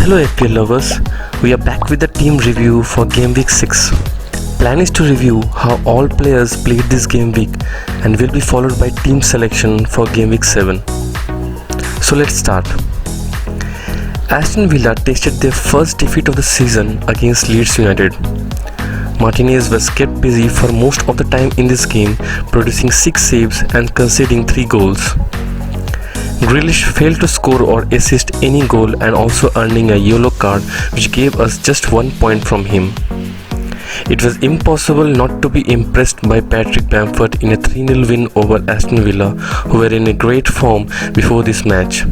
Hello FPL lovers, we are back with the team review for Game Week 6. Plan is to review how all players played this game week and will be followed by team selection for Game Week 7. So let's start. Aston Villa tasted their first defeat of the season against Leeds United. Martinez was kept busy for most of the time in this game, producing 6 saves and conceding 3 goals. Grealish failed to score or assist any goal and also earning a yellow card, which gave us just 1 point from him. It was impossible not to be impressed by Patrick Bamford in a 3-0 win over Aston Villa, who were in a great form before this match.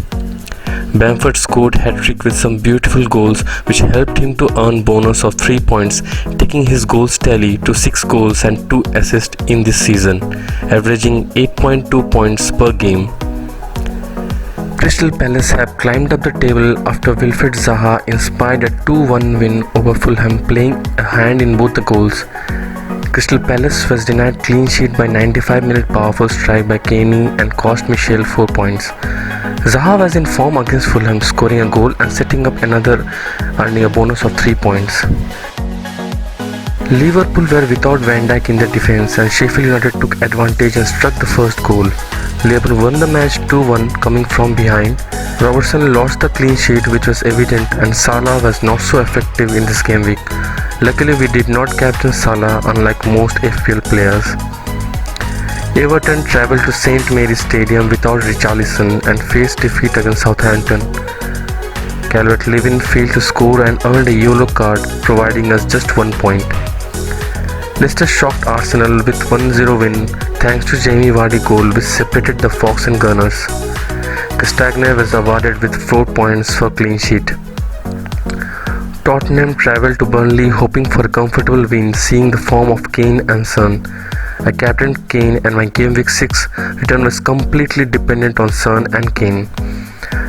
Bamford scored hat-trick with some beautiful goals, which helped him to earn bonus of 3 points, taking his goals tally to 6 goals and 2 assists in this season, averaging 8.2 points per game. Crystal Palace have climbed up the table after Wilfried Zaha inspired a 2-1 win over Fulham, playing a hand in both the goals. Crystal Palace was denied clean sheet by 95-minute powerful strike by Kenny and cost Michel 4 points. Zaha was in form against Fulham, scoring a goal and setting up another, earning a bonus of 3 points. Liverpool were without Van Dijk in their defence and Sheffield United took advantage and struck the first goal. Liverpool won the match 2-1 coming from behind. Robertson lost the clean sheet, which was evident, and Salah was not so effective in this game week. Luckily we did not captain Salah, unlike most FPL players. Everton travelled to St Mary's Stadium without Richarlison and faced defeat against Southampton. Calvert-Lewin failed to score and earned a yellow card, providing us just 1 point. Leicester shocked Arsenal with 1-0 win thanks to Jamie Vardy goal, which separated the Fox and Gunners. Castagne was awarded with 4 points for clean sheet. Tottenham travelled to Burnley hoping for a comfortable win, seeing the form of Kane and Son. I captained Kane and my Game Week 6 return was completely dependent on Son and Kane.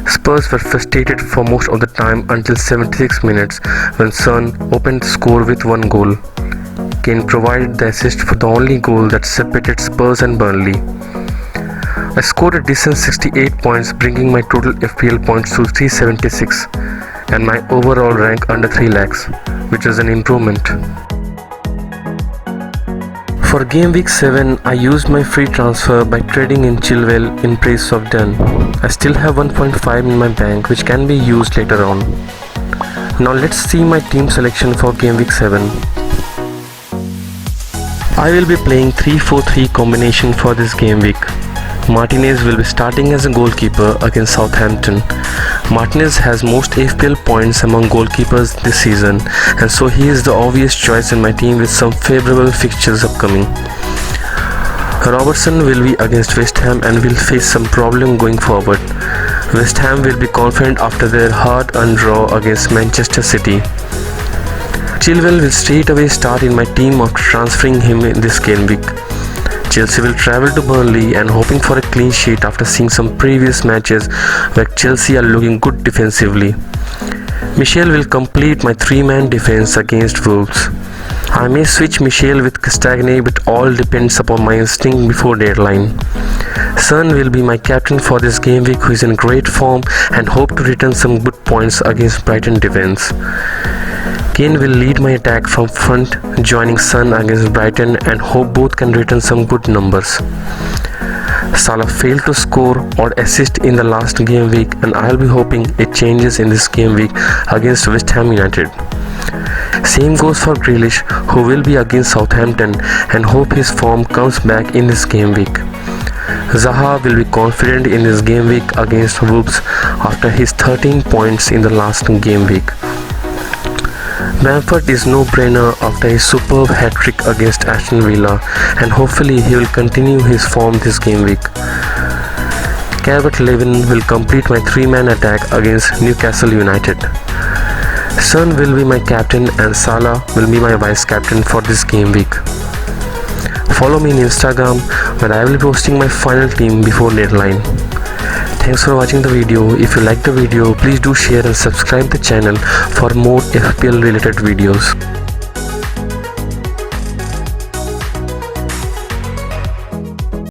Spurs were frustrated for most of the time until 76 minutes when Son opened the score with 1 goal. Kane provided the assist for the only goal that separated Spurs and Burnley. I scored a decent 68 points, bringing my total FPL points to 376 and my overall rank under 3 lakhs, which was an improvement. For Game Week 7, I used my free transfer by trading in Chilwell in place of Dunn. I still have 1.5 in my bank, which can be used later on. Now let's see my team selection for Game Week 7. I will be playing 3-4-3 combination for this game week. Martinez will be starting as a goalkeeper against Southampton. Martinez has most FPL points among goalkeepers this season, and so he is the obvious choice in my team with some favourable fixtures upcoming. Robertson will be against West Ham and will face some problem going forward. West Ham will be confident after their hard-earned draw against Manchester City. Chilwell will straight away start in my team after transferring him in this game week. Chelsea will travel to Burnley and hoping for a clean sheet after seeing some previous matches where Chelsea are looking good defensively. Michel will complete my 3-man defense against Wolves. I may switch Michel with Castagne, but all depends upon my instinct before deadline. Son will be my captain for this game week, who is in great form and hope to return some good points against Brighton defense. Kane will lead my attack from front, joining Son against Brighton, and hope both can return some good numbers. Salah failed to score or assist in the last game week, and I'll be hoping it changes in this game week against West Ham United. Same goes for Grealish, who will be against Southampton, and hope his form comes back in this game week. Zaha will be confident in this game week against Wolves after his 13 points in the last game week. Bamford is no-brainer after his superb hat-trick against Aston Villa, and hopefully he will continue his form this game week. Calvert-Lewin will complete my 3-man attack against Newcastle United. Son will be my captain and Salah will be my vice-captain for this game week. Follow me on Instagram, where I will be posting my final team before deadline. Thanks for watching the video. If you like the video, please do share and subscribe the channel for more FPL related videos.